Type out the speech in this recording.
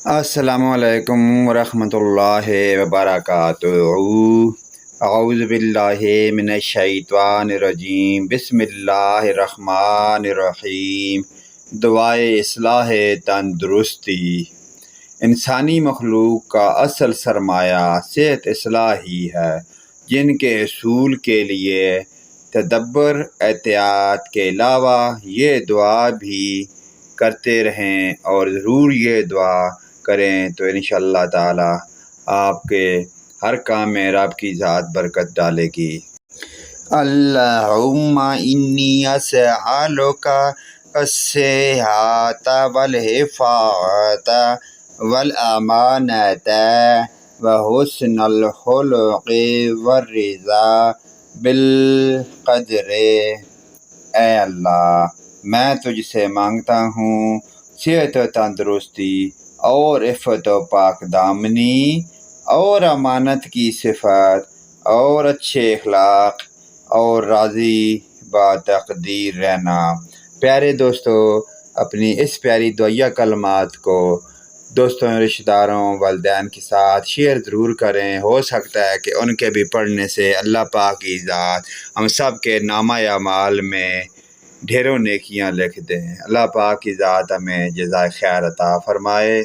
السلام علیکم ورحمۃ اللہ وبرکاتہ۔ اعوذ باللہ من الشیطان الرجیم، بسم اللہ الرحمن الرحیم۔ دعائے اصلاح تندرستی۔ انسانی مخلوق کا اصل سرمایہ صحت اصلاح ہی ہے، جن کے حصول کے لیے تدبر احتیاط کے علاوہ یہ دعا بھی کرتے رہیں، اور ضرور یہ دعا کریں تو انشاءاللہ تعالی آپ کے ہر کام میں رب کی ذات برکت ڈالے گی۔ اللہم انی اسألک الصحۃ والعافیۃ والامانۃ وحسن الخلق والرضا بالقدر۔ اے اللہ، میں تجھ سے مانگتا ہوں صحت و تندرستی اور عفت و پاک دامنی اور امانت کی صفات اور اچھے اخلاق اور راضی با تقدیر رہنا۔ پیارے دوستو، اپنی اس پیاری دعائیہ کلمات کو دوستوں، رشتہ داروں، والدین کے ساتھ شیئر ضرور کریں۔ ہو سکتا ہے کہ ان کے بھی پڑھنے سے اللہ پاک کی ذات ہم سب کے نامہ اعمال میں ڈھیروں نیکیاں لکھ دیں۔ اللہ پاک کی ذات ہمیں جزائے خیر عطا فرمائے۔